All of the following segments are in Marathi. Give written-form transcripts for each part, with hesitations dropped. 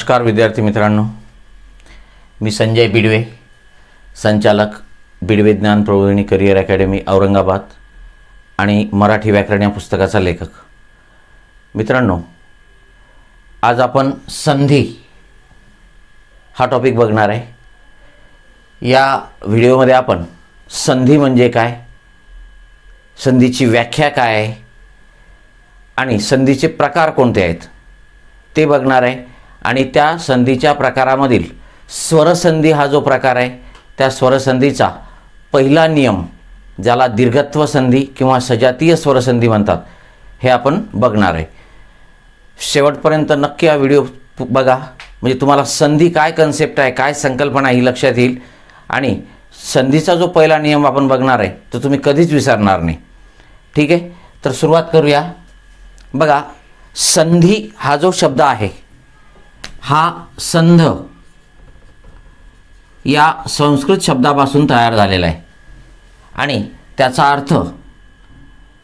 नमस्कार विद्यार्थी मित्रांनो, मी संजय बिडवे, संचालक बिडवे ज्ञान प्रबोधिनी करिअर अकॅडमी औरंगाबाद आणि मराठी व्याकरण या पुस्तकाचा लेखक. मित्रांनो, आज आपण संधी हा टॉपिक बघणार आहे. या व्हिडिओमध्ये आपण संधी म्हणजे काय, संधीची व्याख्या काय आहे आणि संधीचे प्रकार कोणते आहेत ते बघणार आहे. आणि त्या संधीच्या प्रकारामधील स्वरसंधी हा जो प्रकार आहे, त्या स्वरसंधीचा पहिला नियम, ज्याला दीर्घत्व संधी किंवा सजातीय स्वरसंधी म्हणतात, हे आपण बघणार आहे. शेवटपर्यंत नक्की हा व्हिडिओ बघा, म्हणजे तुम्हाला संधी काय कन्सेप्ट आहे, काय संकल्पना ही लक्षात येईल. आणि संधीचा जो पहिला नियम आपण बघणार आहे तो तुम्ही कधीच विसरणार नाही. ठीक आहे, तर सुरुवात करूया. बघा, संधी हा जो शब्द आहे हा संध या संस्कृत शब्दापासून तयार झालेला आहे आणि त्याचा अर्थ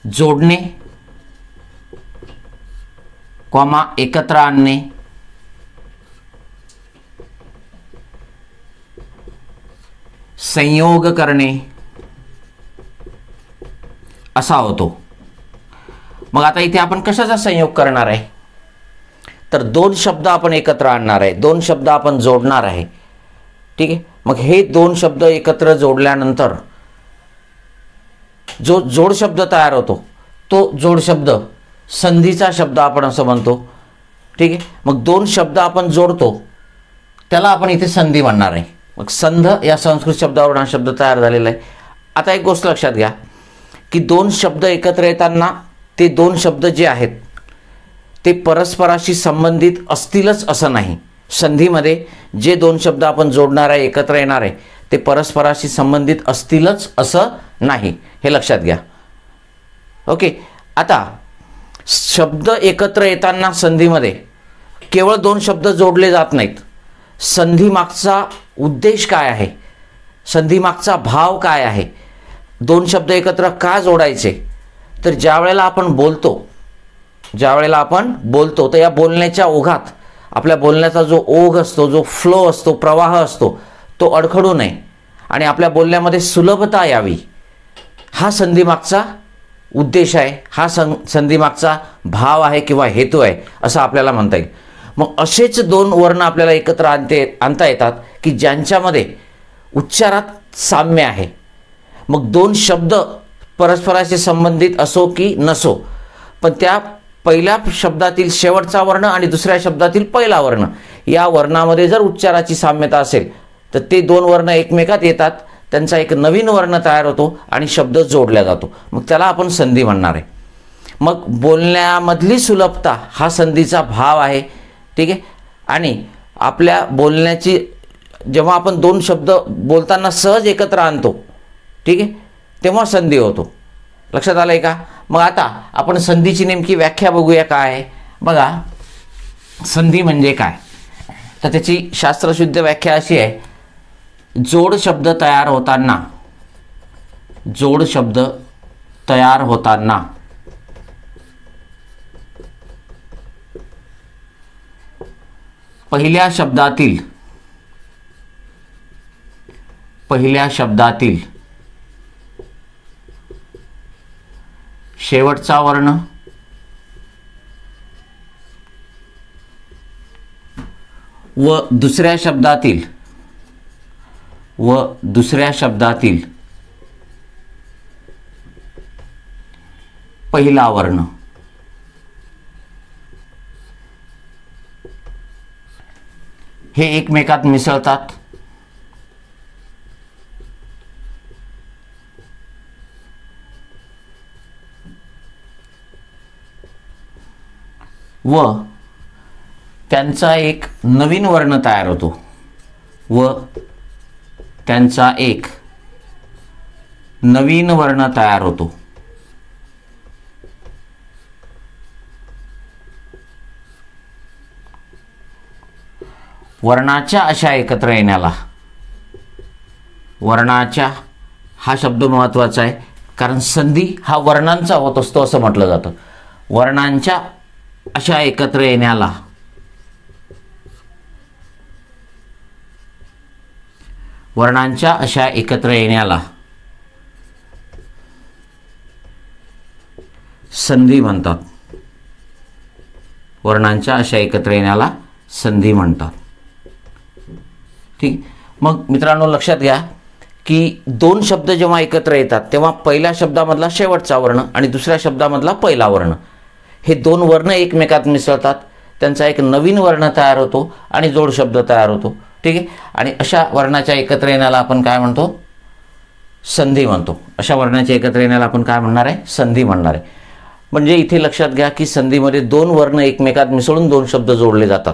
जोडणे, कॉमा एकत्र आणणे, संयोग करणे असा होतो. मग आता इथे आपण कशाचा संयोग करणार आहे, तर दोन शब्द आपण एकत्र आणणार आहे, दोन शब्द आपण जोडणार आहे. ठीक आहे, मग हे दोन शब्द एकत्र जोडल्यानंतर जो जोड शब्द तयार होतो तो जोड शब्द संधीचा शब्द आपण असं म्हणतो. ठीक आहे, मग दोन शब्द आपण जोडतो त्याला आपण इथे संधी म्हणणार आहे. मग संध या संस्कृत शब्दावरून हा शब्द तयार झालेला आहे. आता एक गोष्ट लक्षात घ्या की दोन शब्द एकत्र येताना ते दोन शब्द जे आहेत ते परस्पराशी संबंधित असतीलच असं नाही. संधीमध्ये जे दोन शब्द आपण जोडणार आहे, एकत्र येणार आहे, ते परस्पराशी संबंधित असतीलच असं नाही, हे लक्षात घ्या. ओके, आता शब्द एकत्र येताना संधीमध्ये केवळ दोन शब्द जोडले जात नाहीत. संधीमागचा उद्देश काय आहे, संधीमागचा भाव काय आहे, दोन शब्द एकत्र का जोडायचे, तर ज्या वेळेला आपण बोलतो तर या बोलण्याच्या ओघात आपल्या बोलण्याचा जो ओघ असतो, जो फ्लो असतो, प्रवाह असतो, तो अडखडू नये आणि आपल्या बोलण्यामध्ये सुलभता यावी, हा संधीमागचा उद्देश आहे, हा संधीमागचा भाव आहे किंवा हेतू आहे असं आपल्याला म्हणता येईल. मग असेच दोन वर्ण आपल्याला एकत्र आणता येतात की ज्यांच्यामध्ये उच्चारात साम्य आहे. मग दोन शब्द परस्पराशी संबंधित असो की नसो, पण त्या पहिल्या शब्दातील शेवटचा वर्ण आणि दुसऱ्या शब्दातील पहिला वर्ण या वर्णामध्ये जर उच्चाराची साम्यता असेल तर ते दोन वर्ण एकमेकात येतात, त्यांचा एक नवीन वर्ण तयार होतो आणि शब्द जोडला जातो. मग त्याला आपण संधी म्हणणार आहे. मग बोलण्यामधली सुलभता हा संधीचा भाव आहे. ठीक आहे, आणि आपल्या बोलण्याची जेव्हा आपण दोन शब्द बोलताना सहज एकत्र आणतो, ठीक आहे, तेव्हा संधी होतो. लक्षात आलं आहे का? मग आता आपण संधीची नेमकी व्याख्या बघूया काय आहे. बघा, संधी म्हणजे काय, तर त्याची शास्त्रशुद्ध व्याख्या अशी आहे: जोड शब्द तयार होताना पहिल्या शब्दातील शेवटचा वर्ण व दुसऱ्या शब्दातील पहिला वर्ण हे एकमेकात मिसळतात व त्यांचा एक नवीन वर्ण तयार होतो वर्णाच्या अशा एकत्र येण्याला, वर्णाच्या हा शब्द महत्त्वाचा आहे कारण संधी हा वर्णांचा होत असतो असं म्हटलं जातं. वर्णांच्या अशा एकत्र येण्याला वर्णांच्या अशा एकत्र येण्याला संधी म्हणतात. वर्णांच्या अशा एकत्र येण्याला संधी म्हणतात. ठीक. मग मित्रांनो लक्षात घ्या की दोन शब्द जेव्हा एकत्र येतात तेव्हा पहिल्या शब्दामधला शेवटचा वर्ण आणि दुसऱ्या शब्दामधला पहिला वर्ण हे दोन वर्ण एकमेकात मिसळतात. त्यांचा एक नवीन वर्ण तयार होतो आणि जोड शब्द तयार होतो. ठीक आहे. आणि अशा वर्णाच्या एकत्र येण्याला आपण काय म्हणतो? संधी म्हणतो. अशा वर्णाच्या एकत्र येण्याला आपण काय म्हणणार आहे? संधी म्हणणार आहे. म्हणजे इथे लक्षात घ्या की संधीमध्ये दोन वर्ण एकमेकात मिसळून दोन शब्द जोडले जातात.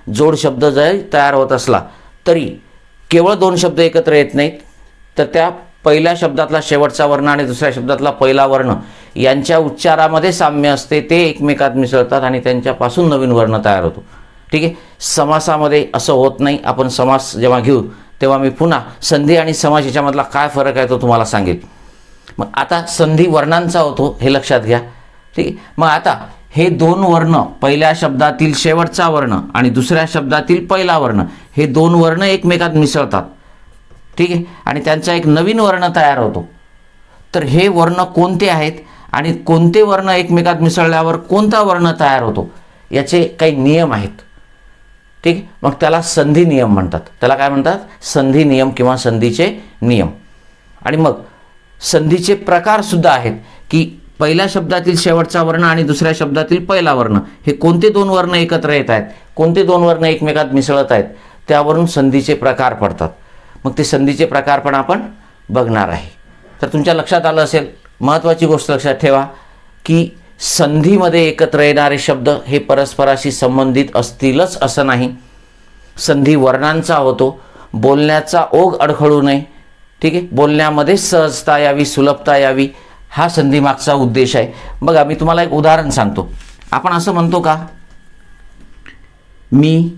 जोड शब्द जरी तयार होत असला तरी केवळ दोन शब्द एकत्र येत नाहीत, तर त्या पहिल्या शब्दातला शेवटचा वर्ण आणि दुसऱ्या शब्दातला पहिला वर्ण यांच्या उच्चारामध्ये साम्य असते. ते एकमेकात मिसळतात आणि त्यांच्यापासून नवीन वर्ण तयार होतो. ठीक आहे. समासामध्ये असं होत नाही. आपण समास जेव्हा घेऊ तेव्हा मी पुन्हा संधी आणि समास याच्यामधला काय फरक आहे तो तुम्हाला सांगेन. मग आता संधी वर्णांचा होतो हे लक्षात घ्या. ठीक आहे. मग आता हे दोन वर्ण, पहिल्या शब्दातील शेवटचा वर्ण आणि दुसऱ्या शब्दातील पहिला वर्ण, हे दोन वर्ण एकमेकात मिसळतात. ठीक आहे. आणि त्यांचा एक नवीन वर्ण तयार होतो. तर हे वर्ण कोणते आहेत आणि कोणते वर्ण एकमेकात मिसळल्यावर कोणता वर्ण तयार होतो याचे काही नियम आहेत. ठीक आहे. मग त्याला संधी नियम म्हणतात. त्याला काय म्हणतात? संधी नियम किंवा संधीचे नियम. आणि मग संधीचे प्रकार सुद्धा आहेत की पहिल्या शब्दातील शेवटचा वर्ण आणि दुसऱ्या शब्दातील पहिला वर्ण हे कोणते दोन वर्ण एकत्र येत आहेत, कोणते दोन वर्ण एकमेकात मिसळत आहेत, त्यावरून संधीचे प्रकार पडतात. मग ते संधीचे प्रकार पण आपण बघणार आहे. तर तुमच्या लक्षात आलं असेल, महत्त्वाची गोष्ट लक्षात ठेवा की संधीमध्ये एकत्र येणारे शब्द हे परस्पराशी संबंधित असतीलच असं नाही. संधी वर्णांचा होतो. बोलण्याचा ओघ अडखळू नये. ठीक आहे. बोलण्यामध्ये सहजता यावी, सुलभता यावी, हा संधीमागचा उद्देश आहे. बघा मी तुम्हाला एक उदाहरण सांगतो. आपण असं म्हणतो का, मी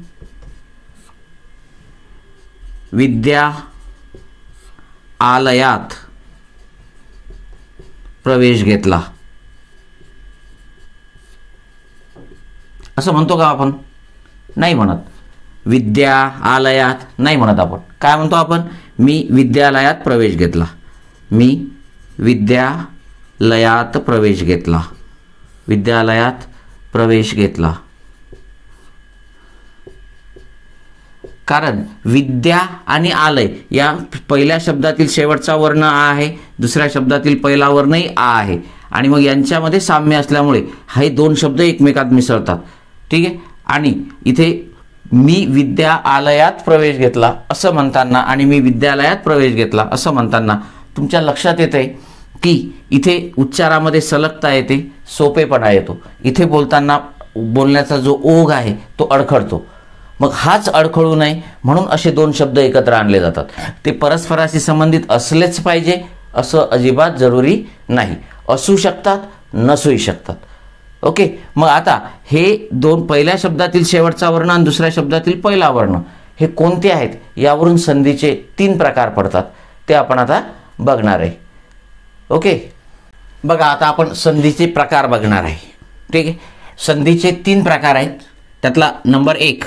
विद्यालयात प्रवेश घेतला, असं म्हणतो का आपण? नाही म्हणत. विद्यालयात नाही म्हणत आपण. काय म्हणतो आपण? मी विद्यालयात प्रवेश घेतला. मी विद्यालयात प्रवेश घेतला. विद्यालयात प्रवेश घेतला. कारण विद्या आणि आलय या पहिल्या शब्दातील शेवटचा वर्ण आ आहे, दुसऱ्या शब्दातील पहिला वर्णही आ आहे आणि मग यांच्यामध्ये साम्य असल्यामुळे हे दोन शब्द एकमेकात मिसळतात. ठीक आहे. आणि इथे मी विद्यालयात प्रवेश घेतला असं म्हणताना आणि मी विद्यालयात प्रवेश घेतला असं म्हणताना तुमच्या लक्षात येते की इथे उच्चारामध्ये सलगता येते, सोपेपणा येतो. इथे बोलताना बोलण्याचा जो ओघ आहे तो अडखळतो. मग हाच अडखळू नये म्हणून असे दोन शब्द एकत्र आणले जातात. ते परस्पराशी संबंधित असलेच पाहिजे असं अजिबात जरुरी नाही. असू शकतात, नसूही शकतात. ओके. मग आता हे दोन, पहिल्या शब्दातील शेवटचा वर्ण आणि दुसऱ्या शब्दातील पहिला वर्ण हे कोणते आहेत यावरून संधीचे तीन प्रकार पडतात. ते आपण आता बघणार आहे. ओके. बघा आता आपण संधीचे प्रकार बघणार आहे. ठीक आहे. संधीचे तीन प्रकार आहेत. त्यातला नंबर 1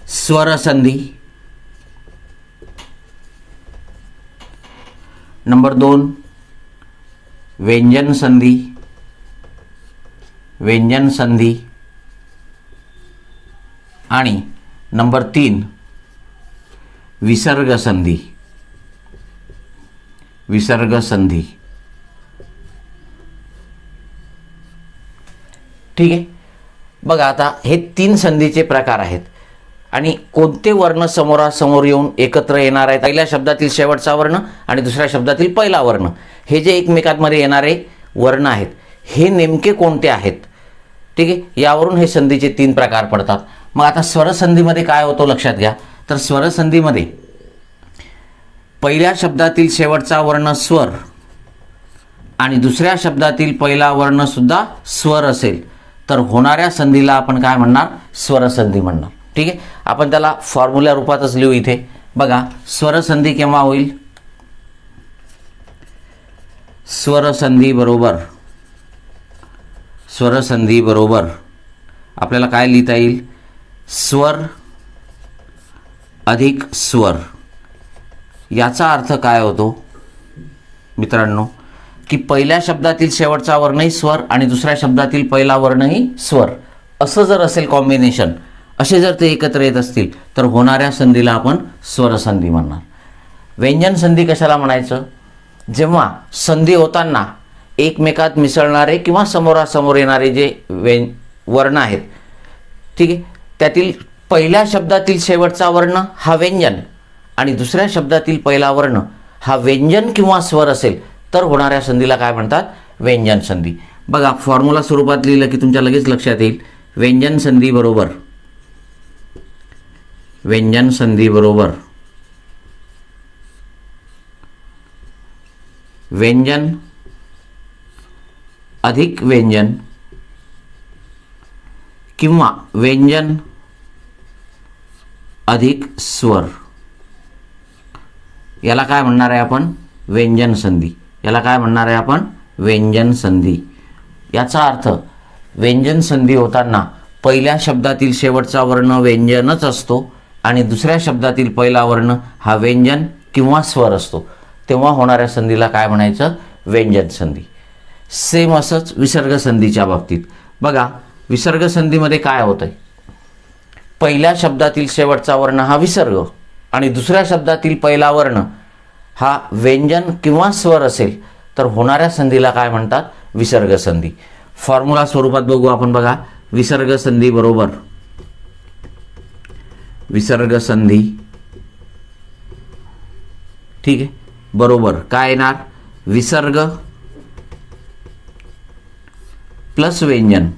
स्वरसंधी, नंबर 2 व्यंजन संधी, व्यंजन संधी आणि नंबर 3 विसर्ग संधी, विसर्ग संधी. ठीक आहे. बघा आता हे तीन संधीचे प्रकार आहेत आणि कोणते वर्ण समोरासमोर येऊन एकत्र येणार आहेत. पहिल्या शब्दातील शेवटचा वर्ण आणि दुसऱ्या शब्दातील पहिला वर्ण हे जे एकमेकांमध्ये येणारे वर्ण आहेत हे नेमके कोणते आहेत. ठीक आहे. यावरून हे संधीचे तीन प्रकार पडतात. मग आता स्वरसंधीमध्ये काय होतं लक्षात घ्या. तर स्वरसंधीमध्ये पहिल्या शब्दातील शेवटचा वर्ण स्वर आणि दुसऱ्या शब्दातील पहिला वर्ण सुद्धा स्वर असेल तर होणाऱ्या संधीला आपण काय म्हणणार? स्वरसंधी म्हणणार. ठीक आहे. आपण त्याला फॉर्म्युला रूपातच लिहू इथे. बघा स्वरसंधी केव्हा होईल? स्वरसंधी बरोबर आपल्याला काय लिहिता येईल? स्वर अधिक स्वर. याचा अर्थ काय होतो मित्रांनो, की पहिल्या शब्दातील शेवटचा वर्णही स्वर आणि दुसऱ्या शब्दातील पहिला वर्णही स्वर, असं जर असेल कॉम्बिनेशन, असे जर ते एकत्र येत असतील तर होणाऱ्या संधीला आपण स्वरसंधी म्हणणार. व्यंजन संधी कशाला म्हणायचं? जेव्हा संधी होताना एकमेकात मिसळणारे किंवा समोरासमोर येणारे जे वर्ण आहेत, ठीक आहे, त्यातील पहिल्या शब्दातील शेवटचा वर्ण हा व्यंजन आणि दुसऱ्या शब्दातील पहिला वर्ण हा व्यंजन किंवा स्वर असेल तर होणाऱ्या संधीला काय म्हणतात? व्यंजन संधी. बघा, फॉर्म्युला स्वरूपात लिहिलं की तुमच्या लगेच लक्षात येईल. व्यंजन संधी बरोबर व्यंजन संधी बरोबर व्यंजन अधिक व्यंजन किंवा व्यंजन अधिक स्वर, याला काय म्हणणार आहे आपण? व्यंजन संधी. याला काय म्हणणार आहे आपण? व्यंजन संधी. याचा अर्थ व्यंजन संधी होताना पहिल्या शब्दातील शेवटचा वर्ण व्यंजनच असतो आणि दुसऱ्या शब्दातील पहिला वर्ण हा व्यंजन किंवा स्वर असतो, तेव्हा होणाऱ्या संधीला काय म्हणायचं? व्यंजन संधी. सेम असंच विसर्ग संधीच्या बाबतीत. बघा, विसर्ग संधीमध्ये काय होतंय? पहिल्या शब्दातील शेवटचा वर्ण हा विसर्ग आणि दुसऱ्या शब्दातील पहिला वर्ण हा व्यंजन किंवा स्वर असेल तर होणाऱ्या संधीला काय म्हणतात? विसर्ग संधी. फॉर्म्युला स्वरूपात बघू आपण. बघा, विसर्ग संधी बरोबर विसर्ग संधी, ठीक आहे, बरोबर काय येणार? विसर्ग प्लस व्यंजन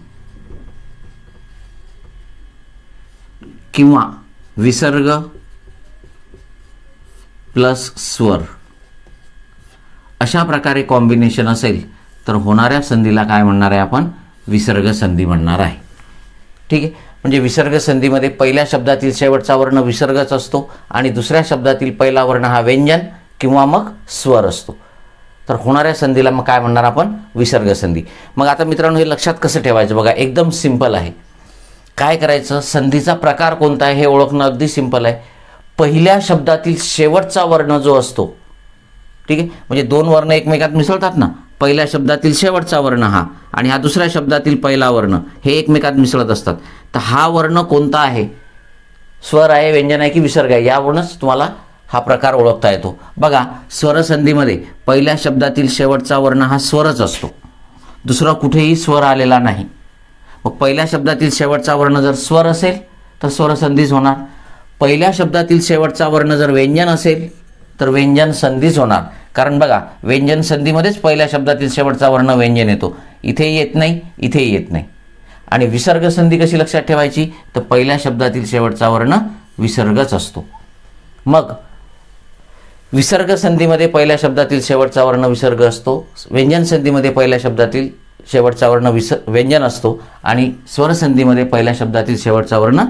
किंवा विसर्ग प्लस स्वर, अशा प्रकारे कॉम्बिनेशन असेल तर होणाऱ्या संधीला काय म्हणणार आहे आपण? विसर्ग संधी म्हणणार आहे. ठीक आहे, म्हणजे विसर्ग संधीमध्ये पहिल्या शब्दातील शेवटचा वर्ण विसर्गच असतो आणि दुसऱ्या शब्दातील पहिला वर्ण हा व्यंजन किंवा मग स्वर असतो, तर होणाऱ्या संधीला मग काय म्हणणार आपण? विसर्ग संधी. मग आता मित्रांनो, हे लक्षात कसं ठेवायचं? बघा, एकदम सिंपल आहे. काय करायचं? संधीचा प्रकार कोणता आहे हे ओळखणं अगदी सिंपल आहे. पहिल्या शब्दातील शेवटचा वर्ण जो असतो, ठीक आहे, म्हणजे दोन वर्ण एकमेकात मिसळतात ना, पहिल्या शब्दातील शेवटचा वर्ण हा आणि हा दुसऱ्या शब्दातील पहिला वर्ण, हे एकमेकात मिसळत असतात. तर हा वर्ण कोणता आहे? स्वर आहे, व्यंजन आहे की विसर्ग आहे? यावरूनच तुम्हाला हा प्रकार ओळखता येतो. बघा, स्वरसंधीमध्ये पहिल्या शब्दातील शेवटचा वर्ण हा स्वरच असतो, दुसरा कुठेही स्वर आलेला नाही. मग पहिल्या शब्दातील शेवटचा वर्ण जर स्वर असेल तर स्वरसंधीच होणार. पहिल्या शब्दातील शेवटचा वर्ण जर व्यंजन असेल तर व्यंजन संधीच होणार. कारण बघा, व्यंजन संधीमध्येच पहिल्या शब्दातील शेवटचा वर्ण व्यंजन येतो, इथेही येत नाही, इथेही येत नाही. आणि विसर्ग संधी कशी लक्षात ठेवायची? तर पहिल्या शब्दातील शेवटचा वर्ण विसर्गच असतो. मग विसर्ग संधीमध्ये पहिल्या शब्दातील शेवटचा वर्ण विसर्ग असतो, व्यंजन संधीमध्ये पहिल्या शब्दातील शेवटचा वर्ण व्यंजन असतो आणि स्वरसंधीमध्ये पहिल्या शब्दातील शेवटचा वर्ण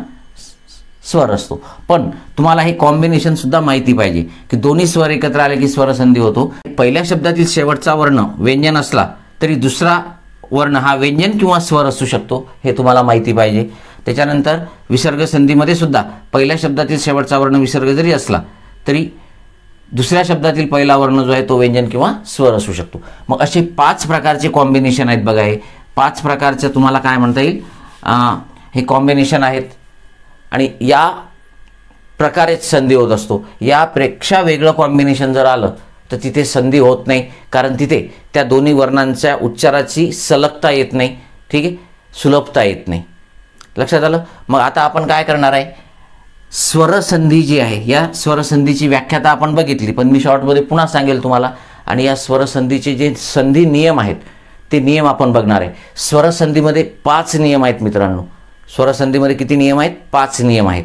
स्वर असतो. पण तुम्हाला हे कॉम्बिनेशन सुद्धा माहिती पाहिजे की दोन्ही स्वर एकत्र आले की स्वरसंधी होतो. पहिल्या शब्दातील शेवटचा वर्ण व्यंजन असला तरी दुसरा वर्ण हा व्यंजन किंवा स्वर असू शकतो, हे तुम्हाला माहिती पाहिजे. त्याच्यानंतर विसर्ग संधीमध्ये सुद्धा पहिल्या शब्दातील शेवटचा वर्ण विसर्ग जरी असला तरी दुसऱ्या शब्दातील पहिला वर्ण जो आहे तो व्यंजन किंवा स्वर असू शकतो. मग असे 5 प्रकारचे कॉम्बिनेशन आहेत. बघा, हे 5 प्रकारचे तुम्हाला काय म्हणता येईल? हे कॉम्बिनेशन आहेत आणि या प्रकारेच संधी होत असतो. यापेक्षा वेगळं कॉम्बिनेशन जर आलं तर तिथे संधी होत नाही, कारण तिथे त्या दोन्ही वर्णांच्या उच्चाराची सलगता येत नाही, ठीक आहे, सुलभता येत नाही. लक्षात आलं? मग आता आपण काय करणार आहे? स्वरसंधी जी आहे, या स्वरसंधीची व्याख्या तर आपण बघितली, पण मी शॉर्टमध्ये पुन्हा सांगेल तुम्हाला. आणि या स्वरसंधीचे जे संधी नियम आहेत ते नियम आपण बघणार आहे. स्वरसंधीमध्ये 5 नियम आहेत मित्रांनो. स्वरसंधीमध्ये किती नियम आहेत? 5 नियम आहेत.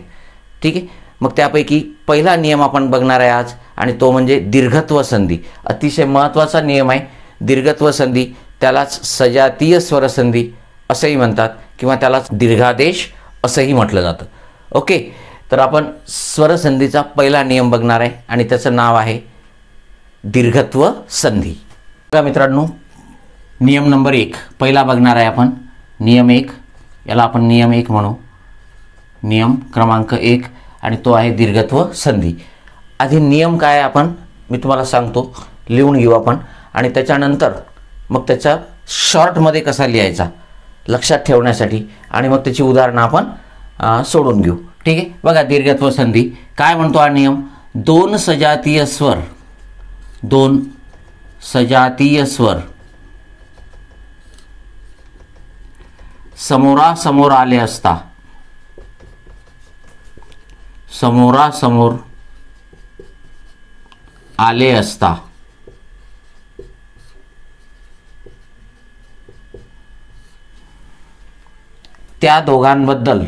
ठीक आहे, मग त्यापैकी पहिला नियम आपण बघणार आहे आज, आणि तो म्हणजे दीर्घत्व संधी. अतिशय महत्त्वाचा नियम आहे. दीर्घत्व संधी, त्यालाच सजातीय स्वरसंधी असंही म्हणतात किंवा त्यालाच दीर्घादेश असंही म्हटलं जातं. ओके, तर आपण स्वरसंधीचा पहिला नियम बघणार आहे आणि त्याचं नाव आहे दीर्घत्व संधी. बघा मित्रांनो, नियम नंबर 1 पहिला बघणार आहे आपण. नियम 1, याला आपण नियम 1 म्हणू. नियम क्रमांक 1, आणि तो आहे दीर्घत्व संधी. आधी नियम काय आपण मी तुम्हाला सांगतो, लिहून घेऊ आपण, आणि त्याच्यानंतर मग त्याचा शॉर्टमध्ये कसा लिहायचा लक्षात ठेवण्यासाठी, आणि मग त्याची उदाहरणं आपण सोडून घेऊ. ठीक आहे. बघा दीर्घत्व संधी काय म्हणतो हा नियम, दोन सजातीय स्वर समोरासमोर आले असता, समोरासमोर आले असता त्या दोघांबद्दल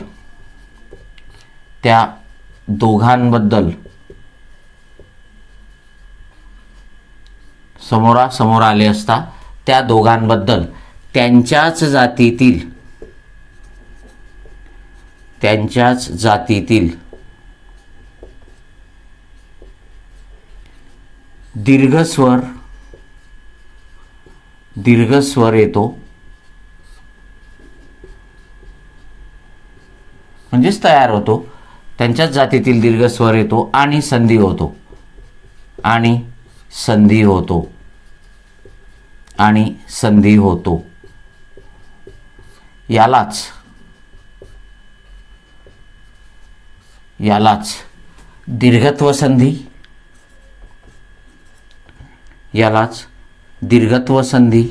समोरासमोर आले असता त्या दोघांबद्दल त्यांच्याच जातीतील दीर्घस्वर येतो, म्हणजेच तयार होतो. त्यांच्याच जातीतील दीर्घस्वर येतो आणि संधी होतो. यालाच दीर्घत्व संधी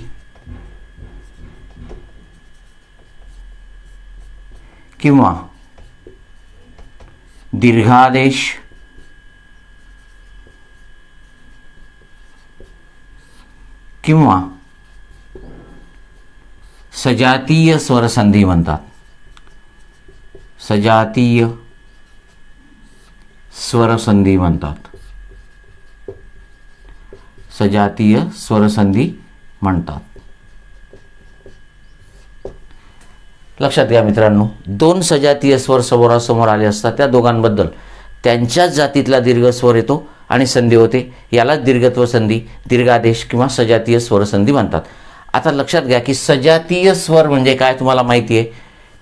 किंवा दीर्घादेश किंवा सजातीय स्वरसंधी म्हणतात. सजातीय स्वरसंधी म्हणतात. लक्षात घ्या मित्रांनो, दोन सजातीय स्वर समोरासमोर आले असतात त्या दोघांबद्दल त्यांच्याच जातीतला दीर्घस्वर येतो आणि संधी होते, यालाच दीर्घत्व संधी, दीर्घादेश किंवा सजातीय स्वरसंधी म्हणतात. आता लक्षात घ्या की सजातीय स्वर म्हणजे काय तुम्हाला माहिती आहे,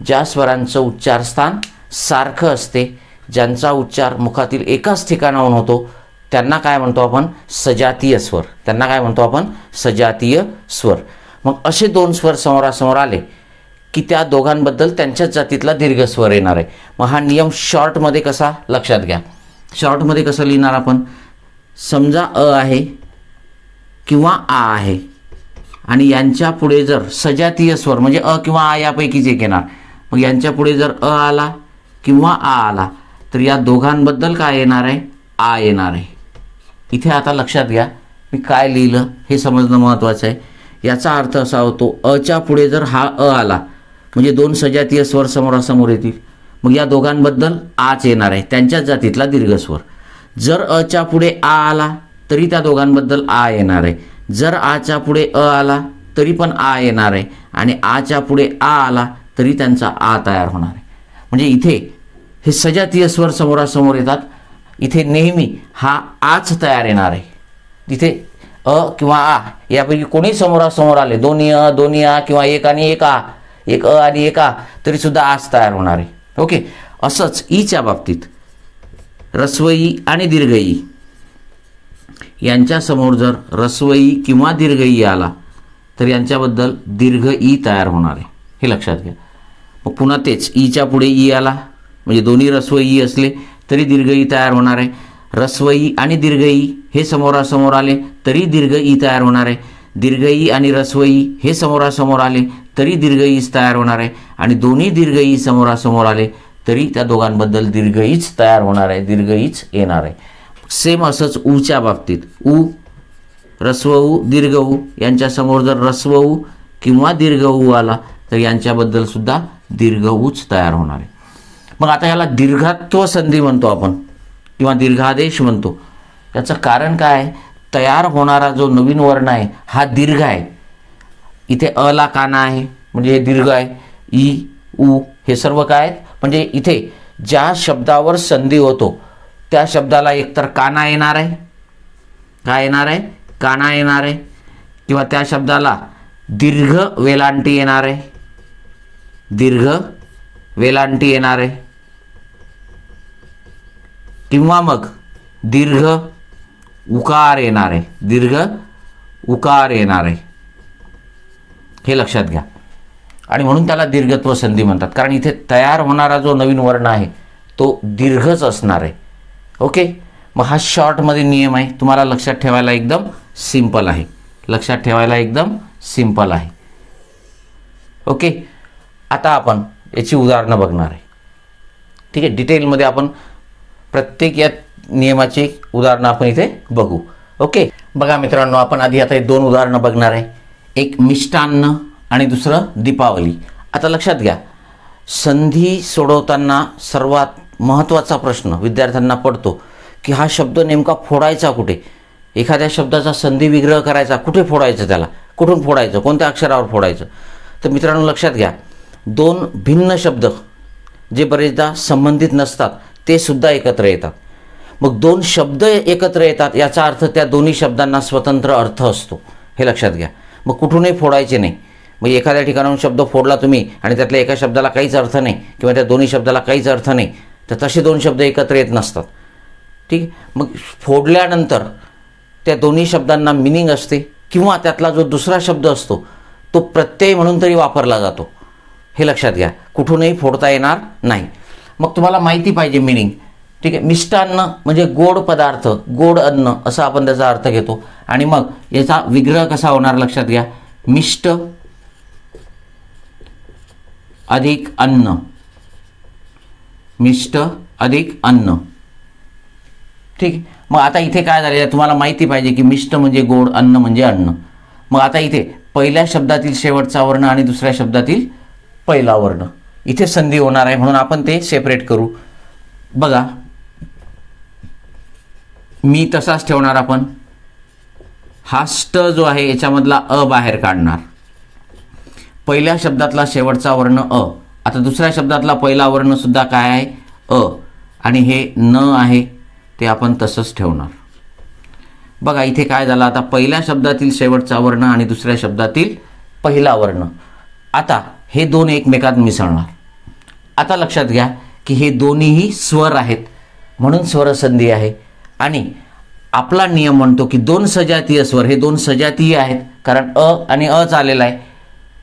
ज्या स्वरांचं उच्चारस्थान सारखं असते, ज्यांचा उच्चार मुखातील एकाच ठिकाणाहून होतो, त्यांना काय म्हणतो आपण, सजातीय स्वर. मग असे दोन स्वर समोरासमोर आले की त्या दोघांबद्दल त्यांच्याच जातीतला दीर्घस्वर येणार आहे. मग हा नियम शॉर्टमध्ये कसा, लक्षात घ्या. शॉर्टमध्ये कसं लिहिणार आपण, समजा अ आहे किंवा आ आहे आणि यांच्या पुढे जर सजातीय स्वर म्हणजे अ किंवा आ यापैकीच एक येणार. मग यांच्या पुढे जर अ आला किंवा आ आला तर या दोघांबद्दल काय येणार आहे, आ येणार आहे. इथे आता लक्षात घ्या मी काय लिहिलं हे समजणं महत्त्वाचं आहे. याचा अर्थ असा होतो, अच्या पुढे जर हा अ आला म्हणजे दोन सजातीय स्वर समोरासमोर येतील, मग या दोघांबद्दल आच येणार आहे, त्यांच्याच जातीतला दीर्घस्वर. जर अच्या पुढे आ आला तरी त्या दोघांबद्दल आ येणार आहे. जर आच्या पुढे अ आला तरी पण आ येणार आहे आणि आच्या पुढे आ आला तरी त्यांचा आ तयार होणार आहे. म्हणजे इथे हे सजातीय स्वर समोरासमोर येतात, इथे नेहमी हा आच तयार येणार आहे. तिथे अ किंवा आ यापैकी कोणी समोरासमोर आले, दोन्ही आ किंवा एक आणि एक आ, एक अ आणि एक आ, तरी सुद्धा आच तयार होणार आहे. ओके. असंच ईच्या बाबतीत ऱ्स्व ई आणि दीर्घ ई यांच्यासमोर जर ऱ्स्व ई किंवा दीर्घ ई आला तर यांच्याबद्दल दीर्घ ई तयार होणार आहे, हे लक्षात घ्या. मग पुन्हा तेच ईच्या पुढे ई आला म्हणजे दोन्ही ऱ्स्व ई असले तरी दीर्घ ई तयार होणार आहे. ऱ्स्व ई आणि दीर्घ ई हे समोरासमोर आले तरी दीर्घ ई तयार होणार आहे. दीर्घ ई आणि ऱ्स्व ई हे समोरासमोर आले तरी दीर्घ ईच तयार होणार आहे आणि दोन्ही दीर्घ ई समोरासमोर आले तरी त्या दोघांबद्दल दीर्घ ईच तयार होणार आहे, दीर्घ ईच येणार आहे. सेम असंच ऊच्या बाबतीत ऊ, ऱ्स्व ऊ, दीर्घ ऊ यांच्यासमोर जर ऱ्स्व ऊ किंवा दीर्घ ऊ आला तर यांच्याबद्दल सुद्धा दीर्घ ऊच तयार होणार आहे. मग आता याला दीर्घत्व संधी म्हणतो आपण किंवा दीर्घादेश म्हणतो. याचं कारण काय आहे, तयार होणारा जो नवीन वर्ण आहे हा दीर्घ आहे. इथे अ ला काना आहे म्हणजे हे दीर्घ आहे. ई, ऊ हे सर्व काय आहेत, म्हणजे इथे ज्या शब्दावर संधी होतो त्या शब्दाला एकतर काना येणार आहे, काय येणार आहे, काना येणार आहे, किंवा त्या शब्दाला दीर्घ वेलांटी येणार आहे, दीर्घ वेलांटी येणार आहे, किंवा मग दीर्घ उकार येणार आहे, दीर्घ उकार येणार आहे, हे लक्षात घ्या. आणि म्हणून त्याला दीर्घत्व संधी म्हणतात, कारण इथे तयार होणारा जो नवीन वर्ण आहे तो दीर्घच असणार आहे. ओके, मग हा शॉर्टमध्ये नियम आहे, तुम्हाला लक्षात ठेवायला एकदम सिंपल आहे, लक्षात ठेवायला एकदम सिंपल आहे. ओके, आता आपण याची उदाहरणं बघणार आहे. ठीक आहे, डिटेलमध्ये आपण प्रत्येक या नियमाची उदाहरणं आपण इथे बघू. ओके, बघा मित्रांनो, आपण आधी आता 2 उदाहरणं बघणार आहे, एक मिष्टान्न आणि दुसरं दीपावली. आता लक्षात घ्या, संधी सोडवताना सर्वात महत्त्वाचा प्रश्न विद्यार्थ्यांना पडतो की हा शब्द नेमका फोडायचा कुठे. एखाद्या शब्दाचा संधी विग्रह करायचा, कुठे फोडायचं, त्याला कुठून फोडायचं, कोणत्या अक्षरावर फोडायचं. तर मित्रांनो लक्षात घ्या, 2 भिन्न शब्द जे बरेचदा संबंधित नसतात ते सुद्धा एकत्र येतात. मग 2 शब्द एकत्र येतात याचा अर्थ त्या दोन्ही शब्दांना स्वतंत्र अर्थ असतो, हे लक्षात घ्या. मग कुठूनही फोडायचे नाही. मग एखाद्या ठिकाणाहून शब्द फोडला तुम्ही आणि त्यातल्या एका शब्दाला काहीच अर्थ नाही किंवा त्या दोन्ही शब्दाला काहीच अर्थ नाही, तर तसे 2 शब्द एकत्र येत नसतात. ठीक, मग फोडल्यानंतर त्या दोन्ही शब्दांना मिनिंग असते किंवा त्यातला जो दुसरा शब्द असतो तो प्रत्यय म्हणून तरी वापरला जातो, हे लक्षात घ्या. कुठूनही फोडता येणार नाही. मग तुम्हाला माहिती पाहिजे मिनिंग. ठीक आहे, मिष्टान्न म्हणजे गोड पदार्थ, गोड अन्न असा आपण त्याचा अर्थ घेतो. आणि मग याचा विग्रह कसा होणार लक्षात घ्या, मिष्ट अधिक अन्न, मिष्ट अधिक अन्न. ठीक, मग आता इथे काय झालेलं आहे तुम्हाला माहिती पाहिजे की मिष्ट म्हणजे गोड, अन्न म्हणजे अन्न. मग आता इथे पहिल्या शब्दातील शेवटचा वर्ण आणि दुसऱ्या शब्दातील पहिला वर्ण इथे संधी होणार आहे, म्हणून आपण ते सेपरेट करू. बघा, मी तसाच ठेवणार. आपण हा ष्ट जो आहे याच्यामधला अ बाहेर काढणार. पहिल्या शब्दातला शेवटचा वर्ण अ, आता दुसऱ्या शब्दातला पहिला वर्ण सुद्धा काय आहे, अ, आणि हे न आहे ते आपण तसंच ठेवणार. बघा इथे काय झालं, आता पहिल्या शब्दातील शेवटचा वर्ण आणि दुसऱ्या शब्दातील पहिला वर्ण, आता हे 2 एकमेकात मिसळणार. आता लक्षात घ्या की हे दोन्हीही स्वर आहेत म्हणून स्वरसंधी आहे. आणि आपला नियम म्हणतो की 2 सजातीय स्वर, हे 2 सजातीय आहेत कारण अ आणि अच आलेला आहे,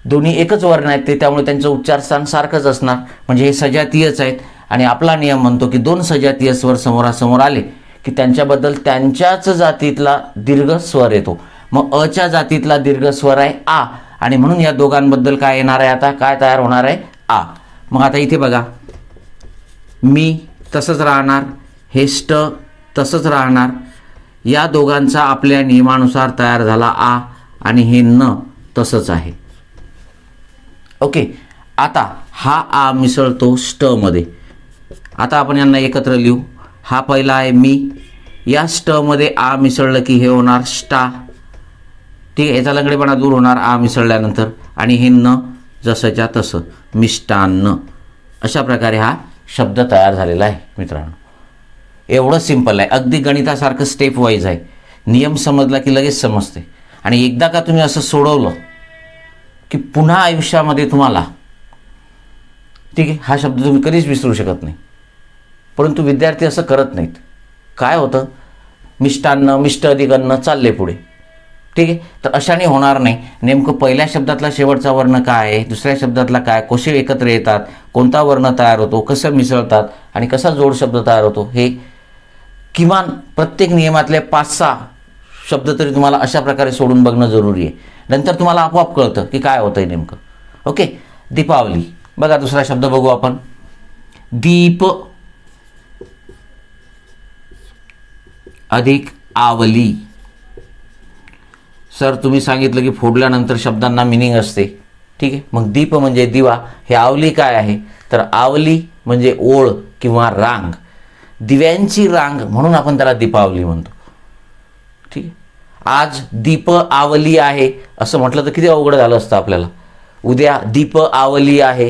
दोन्ही एकच वर्ण आहेत ते, त्यामुळे त्यांचं उच्चारस्थान सारखंच असणार, म्हणजे हे सजातीयच आहेत. आणि आपला नियम म्हणतो की 2 सजातीय स्वर समोरासमोर आले की त्यांच्याबद्दल त्यांच्याच जातीतला दीर्घ स्वर येतो. मग अच्या जातीतला दीर्घ स्वर आहे आ, आणि म्हणून या दोघांबद्दल काय येणार आहे, आता काय तयार होणार आहे, आ. मग आता इथे बघा, मी तसंच राहणार, हे ष्ट तसंच राहणार, या दोघांचा आपल्या नियमानुसार तयार झाला आ, आणि हे न तसंच आहे. ओके, आता हा आ मिसळतो ष्ट मध्ये. आता आपण यांना एकत्र लिहू. हा पहिला आहे मी, या ष्ट मध्ये आ मिसळलं की हे होणार स्टा. ठीक आहे, याचा लंगडेपणा दूर होणार आ मिसळल्यानंतर, आणि हे न जसंच्या तसं मिष्टान्न. अशा प्रकारे हा शब्द तयार झालेला आहे मित्रांनो. एवढं सिंपल आहे, अगदी गणितासारखं स्टेप वाईज आहे. नियम समजला की लगेच समजते. आणि एकदा का तुम्ही असं सोडवलं की पुन्हा आयुष्यामध्ये तुम्हाला, ठीक आहे, हा शब्द तुम्ही कधीच विसरू शकत नाही. परंतु विद्यार्थी असं करत नाहीत. काय होतं, मिष्टान्न, मिष्ट अधिक अन्न चालले पुढे. ठीक आहे, तर अशाने होणार नाही. नेमकं पहिल्या शब्दातला शेवटचा वर्ण काय आहे, दुसऱ्या शब्दातला काय, कसे एकत्र येतात, कोणता वर्ण तयार होतो, कसं मिसळतात आणि कसा जोड शब्द तयार होतो, हे किमान प्रत्येक नियमातले 5-6 शब्द तरी तुम्हाला अशा प्रकारे सोडून बघणं जरुरी आहे. नंतर तुम्हाला आपोआप कळतं की काय होतंय नेमकं. ओके, दीपावली. बघा दुसरा शब्द बघू आपण, दीप अधिक आवली. सर तुम्ही सांगितलं की फोडल्यानंतर शब्दांना मिनिंग असते. ठीक आहे, मग दीप म्हणजे दिवा, हे आवली काय आहे, तर आवली म्हणजे ओळ किंवा रांग, दिव्यांची रांग, म्हणून आपण त्याला दीपावली म्हणतो. ठीक आहे, आज दीप आवली आहे असं म्हटलं तर किती अवघड झालं असतं आपल्याला. उद्या दीप आवली आहे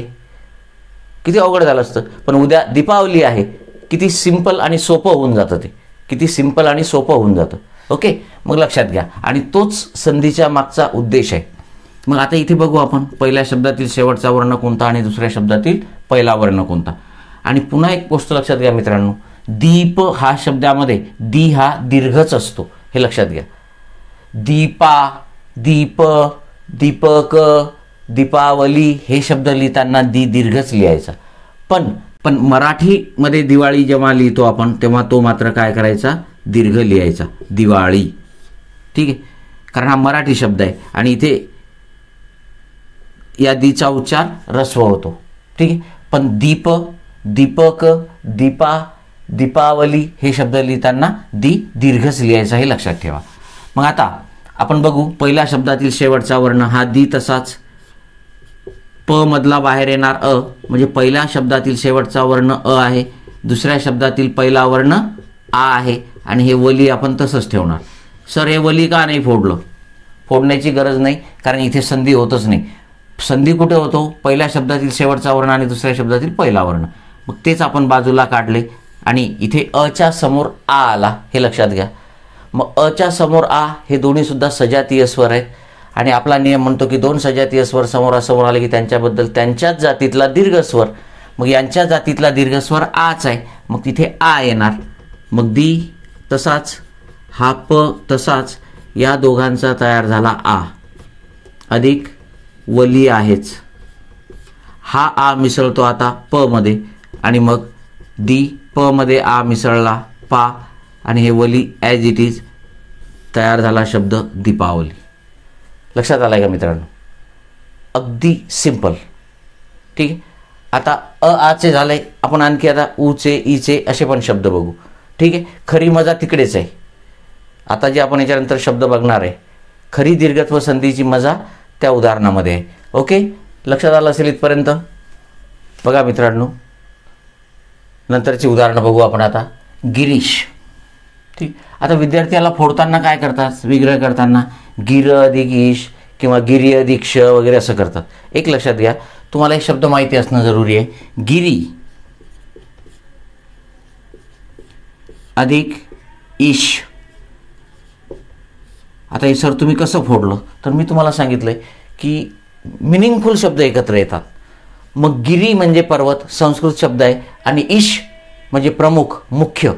किती अवघड झालं असतं, पण उद्या दीपावली आहे किती सिंपल आणि सोपं होऊन जातं, ते किती सिंपल आणि सोपं होऊन जातं. ओके, मग लक्षात घ्या. आणि तोच संधीच्या मागचा उद्देश आहे. मग आता इथे बघू आपण पहिल्या शब्दातील शेवटचा वर्ण कोणता आणि दुसऱ्या शब्दातील पहिला वर्ण कोणता. आणि पुन्हा एक गोष्ट लक्षात घ्या मित्रांनो, दीप हा शब्दामध्ये दी हा दीर्घच असतो, हे लक्षात घ्या. दीपा, दीप, दीपक, दीपावली हे शब्द लिहिताना दी दीर्घच लिहायचा. पण मराठीमध्ये दिवाळी जेव्हा लिहितो आपण तेव्हा तो मात्र काय करायचा, दीर्घ लिहायचा, दिवाळी. ठीक आहे, कारण हा मराठी शब्द आहे आणि इथे या दीचा उच्चार ऱ्हस्व होतो. ठीक आहे, पण दीप, दीपक, दीपा, दीपावली हे शब्द लिहिताना दी दीर्घच लिहायचा, हे लक्षात ठेवा. मग आता आपण बघू पहिल्या शब्दातील शेवटचा वर्ण हा दी तसाच, प मधला बाहेर येणार अ, म्हणजे पहिल्या शब्दातील शेवटचा वर्ण अ आहे, दुसऱ्या शब्दातील पहिला वर्ण आ आहे आणि हे वली आपण तसंच ठेवणार. सर हे वली का नाही फोडलं? फोडण्याची गरज नाही, कारण इथे संधी होतच नाही. संधी कुठे होतो? पहिल्या शब्दातील शेवटचा वर्ण आणि दुसऱ्या शब्दातील पहिला वर्ण. मग तेच आपण बाजूला काढले आणि इथे अच्या समोर आ आला, हे लक्षात घ्या. मग अच्या समोर आ हे दोन्ही सुद्धा सजातीय स्वर आहेत आणि आपला नियम म्हणतो की दोन सजातीय स्वर समोरासमोर आले की त्यांच्याबद्दल त्यांच्याच जातीतला दीर्घ स्वर. मग यांच्या जातीतला दीर्घ स्वर आच आहे, मग तिथे आ येणार. मग दी तसाच, हा प तसाच, या दोघांचा तयार झाला आ, अधिक वली आहेच. हा आ मिसळतो आता प मध्ये आणि मग दी प मध्ये आ मिसळला पा आणि हे वली ॲज इट इज तयार झाला शब्द दीपावली. लक्षात आलाय का मित्रांनो? अगदी सिंपल. ठीक आहे, आता अ आचे झाले, आपण आणखी आता ऊचे ईचे असे पण शब्द बघू. ठीक आहे, खरी मजा तिकडेच आहे. आता जे आपण याच्यानंतर शब्द बघणार आहे, खरी दीर्घत्व संधीची मजा त्या उदाहरणामध्ये आहे. ओके, लक्षात आलं असेल इथपर्यंत? बघा मित्रांनो, नंतरची उदाहरणं बघू आपण आता. गिरीश. ठीक, आता विद्यार्थ्याला फोडताना काय करतात? विग्रह करताना गिर अधिक ईश किंवा गिरी अधिक श वगैरे असं करतात. एक लक्षात घ्या, तुम्हाला एक शब्द माहिती असणं जरुरी आहे. गिरी अधिक ईश. आता हे सर तुम्ही कसं फोडलं? तर मी तुम्हाला सांगितलंय की मिनिंगफुल शब्द एकत्र येतात. मग गिरी म्हणजे पर्वत, संस्कृत शब्द आहे, आणि ईश म्हणजे प्रमुख, मुख्य.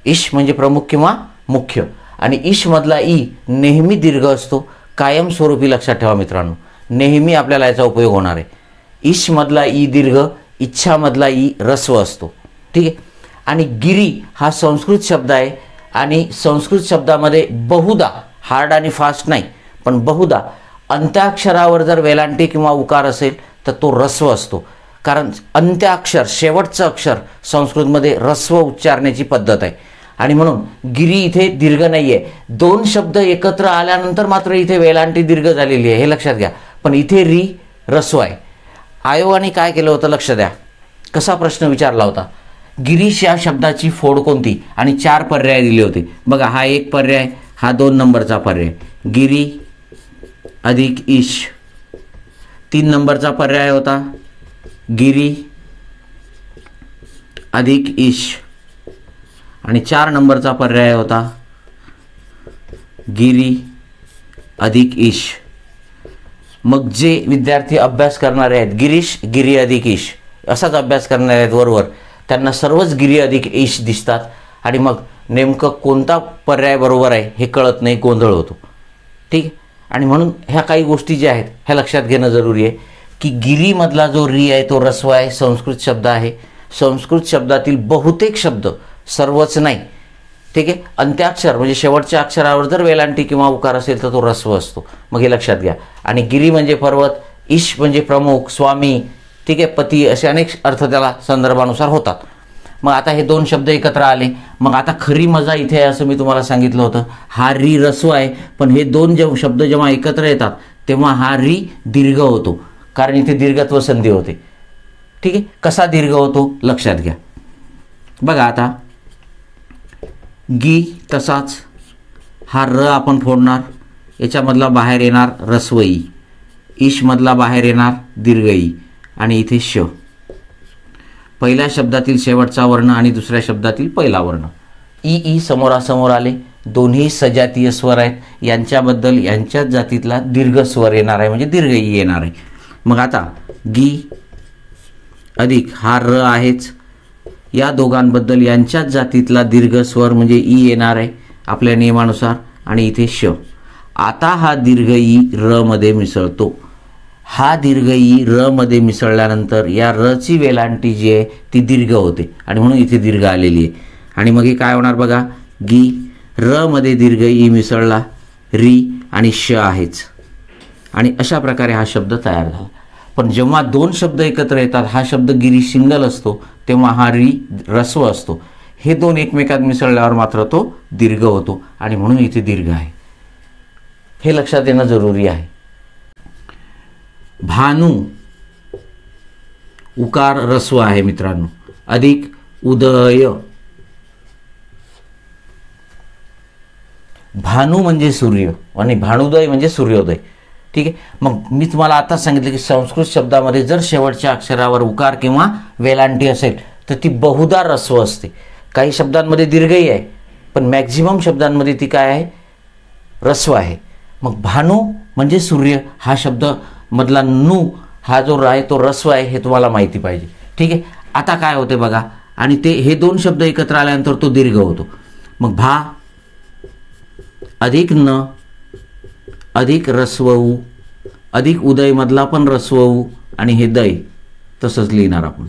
ईश म्हणजे प्रमुख किंवा मुख्य, आणि ईश मधला ई नेहमी दीर्घ असतो, कायमस्वरूपी. लक्षात ठेवा मित्रांनो, नेहमी आपल्याला याचा उपयोग होणार आहे. ईश मधला ई दीर्घ, इच्छा मधला ई ऱ्हस्व असतो. ठीक आहे, आणि गिरी हा संस्कृत शब्द आहे आणि संस्कृत शब्दामध्ये बहुधा, हार्ड आणि फास्ट नाही पण बहुधा अंत्याक्षरावर जर वेलांटी किंवा उकार असेल तर तो ऱ्हस्व असतो, कारण अंत्याक्षर शेवटचं अक्षर संस्कृतमध्ये ऱ्हस्व उच्चारण्याची पद्धत आहे. आणि म्हणून गिरी इथे दीर्घ नाही आहे. दोन शब्द एकत्र आल्यानंतर मात्र इथे वेलांटी दीर्घ झालेली आहे, हे लक्षात घ्या. पण इथे री ऱ्हस्व आहे. आयोगाने काय केलं होतं लक्ष द्या, कसा प्रश्न विचारला होता. गिरीश या शब्दाची फोड कोणती, आणि 4 पर्याय दिले होते. बघा, हा एक पर्याय, हा 2 नंबरचा पर्याय, गिरी अधिक ईश. 3 नंबरचा पर्याय होता गिरी अधिक ईश, आणि 4 नंबरचा पर्याय होता गिरी अधिक ईश. मग जे विद्यार्थी अभ्यास करणारे आहेत, गिरीश गिरी अधिक ईश असाच अभ्यास करणारे आहेत वरवर, त्यांना सर्वच गिरी अधिक ईश दिसतात आणि मग नेमकं कोणता पर्याय बरोबर आहे हे कळत नाही, गोंधळ होतो. ठीक आहे, आणि म्हणून ह्या काही गोष्टी ज्या आहेत ह्या लक्षात घेणं जरुरी आहे की गिरीमधला जो री आहे तो ऱ्हस्व आहे, संस्कृत शब्द आहे. संस्कृत शब्दातील बहुतेक शब्द, सर्वच नाही, ठीक आहे, अंत्याक्षर म्हणजे शेवटच्या अक्षरावर जर वेलांटी किंवा उकार असेल तर तो ऱ्हस्व असतो. मग हे लक्षात घ्या. आणि गिरी म्हणजे पर्वत, ईश म्हणजे प्रमुख, स्वामी, ठीक आहे, पती, असे अनेक अर्थ त्याला संदर्भानुसार होतात. मग आता हे 2 शब्द एकत्र आले. मग आता खरी मजा इथे आहे असं मी तुम्हाला सांगितलं होतं. हा री ऱ्हस्व आहे, पण हे 2 शब्द जेव्हा एकत्र येतात तेव्हा हा री दीर्घ होतो, कारण इथे दीर्घत्व संधी होते. ठीक आहे, कसा दीर्घ होतो लक्षात घ्या. बघा आता, गी तसाच, हा र आपण फोडणार, याच्यामधला बाहेर येणार ऱ्हस्व ई, ईश मधला बाहेर येणार दीर्घ ई, आणि इथे श. पहिल्या शब्दातील शेवटचा वर्ण आणि दुसऱ्या शब्दातील पहिला वर्ण. ई ई समोरासमोर आले, दोन्ही सजातीय स्वर आहेत, यांच्याबद्दल यांच्याच जातीतला दीर्घ स्वर येणार आहे, म्हणजे दीर्घ ई येणार आहे. मग आता गी अधिक, हा र आहेच, या दोघांबद्दल यांच्याच जातीतला दीर्घ स्वर म्हणजे ई येणार आहे आपल्या नियमानुसार, आणि इथे श. आता हा दीर्घ ई र मध्ये मिसळतो. हा दीर्घ ई र मध्ये मिसळल्यानंतर या र ची वेलांटी जी आहे ती दीर्घ होते आणि म्हणून इथे दीर्घ आलेली आहे. आणि मग हे काय होणार बघा, गी र मध्ये दीर्घ ई मिसळला, री आणि श आहेच. आणि अशा प्रकारे हा शब्द तयार झाला. पण जेव्हा दोन शब्द एकत्र येतात, हा शब्द गिरी सिंगल असतो, तेव्हा हा री ऱ्हस्व असतो. हे दोन एकमेकात मिसळल्यावर मात्र तो दीर्घ होतो आणि म्हणून इथे दीर्घ आहे. हे लक्षात येणं जरुरी आहे. भानू उकार ऱ्हस्व आहे मित्रांनो, अधिक उदय. भानू म्हणजे सूर्य आणि भानुदय म्हणजे सूर्योदय. ठीक आहे. मग मी तुम्हाला आताच सांगितलं की संस्कृत शब्दामध्ये जर शेवटच्या अक्षरावर उकार किंवा वेलांटी असेल तर ती बहुधा ऱ्हस्व असते. काही शब्दांमध्ये दीर्घही आहे, पण मॅक्झिमम शब्दांमध्ये ती काय आहे, ऱ्हस्व आहे. मग भानू म्हणजे सूर्य, हा शब्द मधला नू हा जो आहे तो ऱ्हस्व आहे, हे तुम्हाला माहिती पाहिजे. ठीक आहे. आता काय होते बघा, आणि ते हे दोन शब्द एकत्र आल्यानंतर तो दीर्घ होतो. मग भा अधिक न अधिक ऱ्हस्व उ अधिक उदय मधला पण ऱ्हस्व उ आणि हे दय तसंच लिहिणार आपण.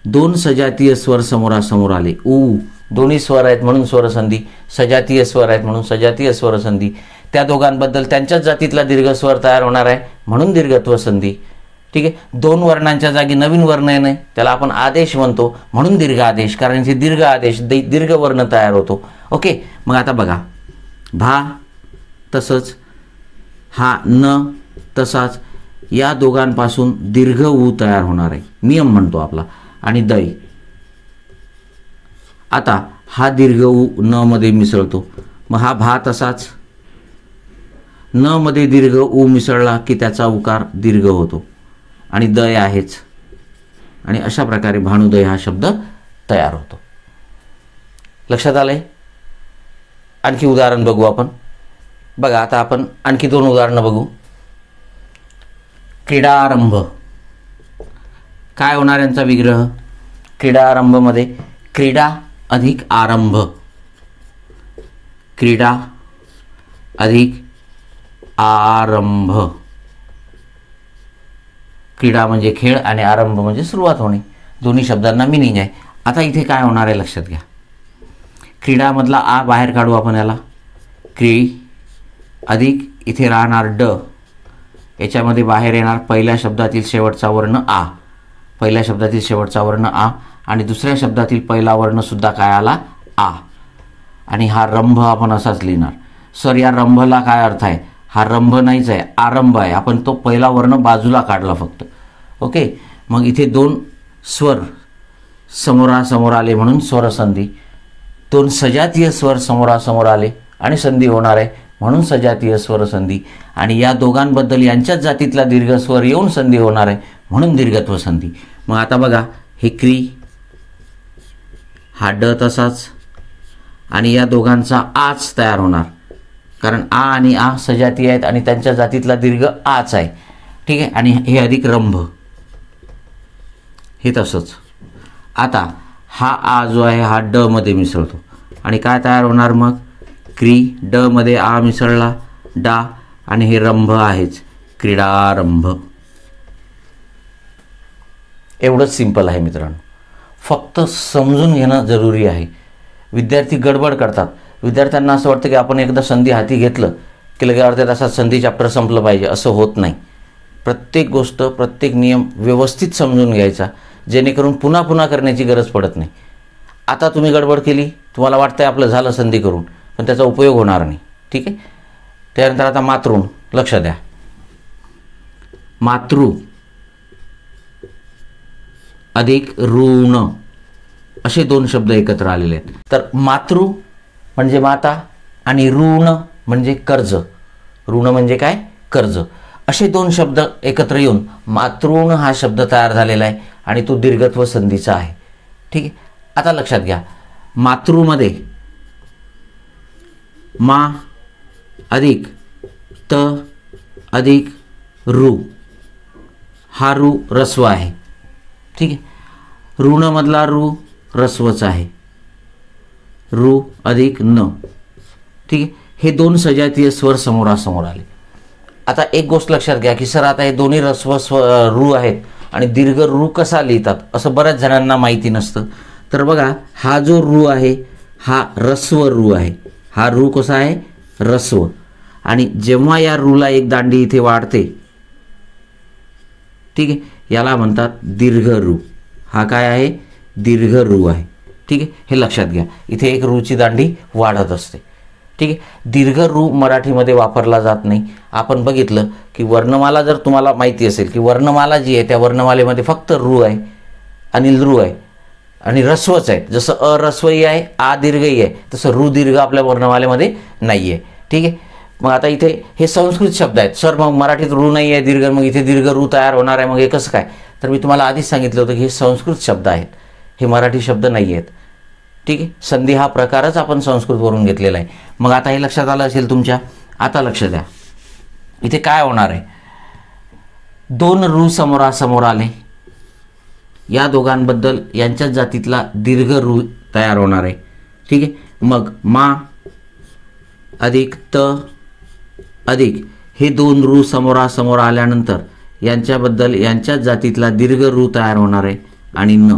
दोन सजातीय स्वर समोरासमोर आले. उ दोन्ही स्वर आहेत म्हणून स्वरसंधी, सजातीय स्वर आहेत म्हणून सजातीय स्वरसंधी. त्या दोघांबद्दल त्यांच्याच जातीतला दीर्घ स्वर तयार होणार आहे म्हणून दीर्घत्व संधी. ठीक आहे. दोन वर्णांच्या जागी नवीन वर्ण येणे त्याला आपण आदेश म्हणतो म्हणून दीर्घ आदेश, कारण इथे दीर्घ आदेश दीर्घ वर्ण तयार होतो. ओके. मग आता बघा, भा तसंच हा न तसाच या दोघांपासून दीर्घ ऊ तयार होणार आहे, नियम म्हणतो आपला. आणि दै, आता हा दीर्घ ऊ न मध्ये मिसळतो. मग हा भा तसाच न मध्ये दीर्घ ऊ मिसळला की त्याचा उकार दीर्घ होतो आणि दय आहेच. आणि अशा प्रकारे भानुदय हा शब्द तयार होतो. लक्षात आलंय? आणखी उदाहरण बघू आपण. बघा, आता आपण आणखी दोन उदाहरणं बघू. क्रीडारंभ. काय होणार यांचा विग्रह? क्रीडारंभ मध्ये क्रीडा अधिक आरंभ, क्रीडा अधिक आरंभ. क्रीडा म्हणजे खेळ आणि आरंभ म्हणजे सुरुवात होणे. दोन्ही शब्दांना मिनिंग आहे. आता इथे काय होणार आहे लक्षात घ्या. क्रीडामधला आ बाहेर काढू आपण याला. क्री अधिक इथे राहणार ड, याच्यामध्ये बाहेर येणार पहिल्या शब्दातील शेवटचा वर्ण आ, पहिल्या शब्दातील शेवटचा वर्ण आ, आणि दुसऱ्या शब्दातील पहिला वर्ण सुद्धा काय आला, आ. आणि हा रंभ आपण असाच लिहिणार. सर या रंभला काय अर्थ आहे? हा रंभ नाहीच आहे, आरंभ आहे. आपण तो पहिला वर्ण बाजूला काढला फक्त. ओके. मग इथे दोन स्वर समोरासमोर आले म्हणून स्वरसंधी. दोन सजातीय स्वर समोरासमोर आले आणि संधी होणार आहे म्हणून सजातीय स्वरसंधी. आणि या दोघांबद्दल यांच्याच जातीतला दीर्घ स्वर येऊन संधी होणार आहे म्हणून दीर्घत्व संधी. मग आता बघा, हे क्री हा ड तसाच आणि या दोघांचा आच तयार होणार, कारण आ आणि आ सजातीय आहेत आणि त्यांच्या जातीतला दीर्घ आच आहे. ठीक आहे. आणि हे अधिक रंभ, हे तसंच. आता हा आ जो आहे हा ड मध्ये मिसळतो आणि काय तयार होणार मग? क्री ड मध्ये आ मिसळला, डा, आणि हे रंभ आहेच, क्रीडारंभ. एवढंच सिंपल आहे मित्रांनो. फक्त समजून घेणं जरुरी आहे. विद्यार्थी गडबड करतात. विद्यार्थ्यांना असं वाटतं की आपण एकदा संधी हाती घेतलं की लगेच अर्ध्या तासात संधी चॅप्टर संपलं पाहिजे. असं होत नाही. प्रत्येक गोष्ट, प्रत्येक नियम व्यवस्थित समजून घ्यायचा, जेणेकरून पुन्हा पुन्हा करण्याची गरज पडत नाही. आता तुम्ही गडबड केली, तुम्हाला वाटतंय आपलं झालं संधी करून, पण त्याचा उपयोग होणार नाही. ठीक आहे. त्यानंतर आता मातृण. लक्ष द्या. मातृ अधिक ऋण असे दोन शब्द एकत्र आलेले आहेत. तर मातृ म्हणजे माता आणि ऋण म्हणजे कर्ज. ऋण म्हणजे काय? कर्ज. असे दोन शब्द एकत्र येऊन मातृण हा शब्द तयार झालेला आहे आणि तो दीर्घत्व संधीचा आहे. ठीक आहे. आता लक्षात घ्या, मातृमध्ये मा अधिक त अधिक रू, हा रू ऱ्हस्व आहे. ठीक आहे. ऋणमधला रू रस्वच आहे, रू अधिक न. ठीक आहे, हे दोन सजातीय स्वर समोरासमोर आले. आता एक गोष्ट लक्षात घ्या की सर आता हे दोन्ही रस्व रू आहेत आणि दीर्घ रू कसा लिहितात असं बऱ्याच जणांना माहिती नसतं. तर बघा, हा जो रू आहे हा रस्व रू आहे. हा रू कसा आहे? रस्व. आणि जेव्हा या रूला एक दांडी इथे वाढते, ठीक आहे, याला म्हणतात दीर्घ रू. हा काय आहे? दीर्घ रू आहे. ठीक आहे, हे लक्षात घ्या. इथे एक रूची दांडी वाढत असते. ठीक आहे, दीर्घ रू मराठीमध्ये वापरला जात नाही. आपण बघितलं की वर्णमाला जर तुम्हाला माहिती असेल की वर्णमाला जी आहे त्या वर्णमालेमध्ये फक्त रू आहे, अनिल रू आहे आणि रस्वच आहे. जसं अ रस्वही आहे, आ दीर्घही आहे, तसं रू दीर्घ आपल्या वर्णमालेमध्ये नाही आहे. ठीक आहे, मग आता इथे हे संस्कृत शब्द आहेत. सर मग मराठीत रू नाही आहे दीर्घ, मग इथे दीर्घ रू तयार होणार आहे, मग हे कसं काय? तर मी तुम्हाला आधीच सांगितलं होतं की हे संस्कृत शब्द आहेत, हे मराठी शब्द नाही आहेत. ठीक आहे, संधी हा प्रकारच आपण संस्कृतवरून घेतलेला आहे. मग आता हे लक्षात आलं असेल तुमच्या. आता लक्ष द्या, इथे काय होणार आहे? दोन रू समोरासमोर आले, या दोघांबद्दल यांच्याच जातीतला दीर्घ रू तयार होणार आहे. ठीक आहे, मग मा अधिक त अधिक हे दोन रू समोरासमोर आल्यानंतर यांच्याबद्दल यांच्याच जातीतला दीर्घ रू तयार होणार आहे आणि न.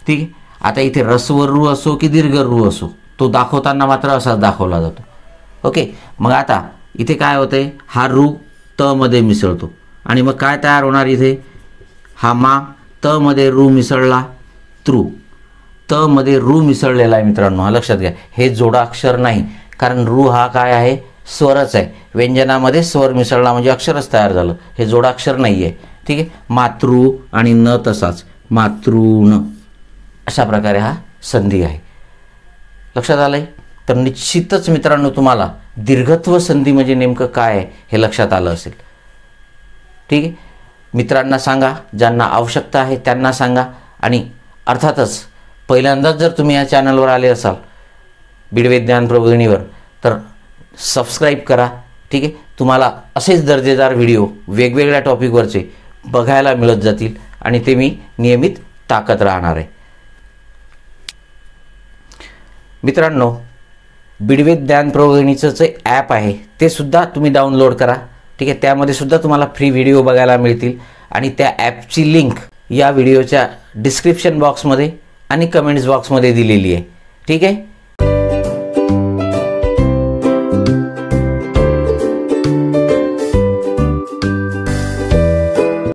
ठीक आहे, आता इथे रस्व रू असो की दीर्घ रू असो, तो दाखवताना मात्र असाच दाखवला जातो. ओके, मग आता इथे काय होतंय? हा रू त मध्ये मिसळतो आणि मग काय तयार होणार इथे? हा मा त मध्ये रू मिसळला, त्रू. त मध्ये रू मिसळलेला आहे मित्रांनो, हा लक्षात घ्या. हे जोडाक्षर नाही, कारण रू हा काय आहे? स्वरच आहे. व्यंजनामध्ये स्वर मिसळला म्हणजे अक्षरच तयार झालं, हे जोडाक्षर नाही आहे. ठीक आहे, मातृ आणि न तसाच मातृन, अशा प्रकारे हा संधी आहे. लक्षात आलंय? तर निश्चितच मित्रांनो तुम्हाला दीर्घत्व संधी म्हणजे नेमकं काय आहे हे लक्षात आलं असेल. ठीक आहे, मित्रांना सांगा, ज्यांना आवश्यकता आहे त्यांना सांगा. आणि अर्थातच पहिल्यांदाच जर तुम्ही या चॅनलवर आले असाल भिडवे ज्ञान प्रबोधिनीवर, तर सबस्क्राईब करा. ठीक आहे, तुम्हाला असेच दर्जेदार व्हिडिओ वेगवेगळ्या टॉपिकवरचे बघायला मिळत जातील आणि ते मी नियमित टाकत राहणार आहे. मित्रांनो, भिडवे ज्ञान प्रबोधिनीचं जे ॲप आहे ते सुद्धा तुम्ही डाउनलोड करा. ठीक आहे, त्यामध्ये सुद्धा तुम्हाला फ्री व्हिडिओ बघायला मिळतील आणि त्या ॲपची लिंक या व्हिडिओच्या डिस्क्रिप्शन बॉक्समध्ये आणि कमेंट्स बॉक्समध्ये दिलेली आहे. ठीक आहे.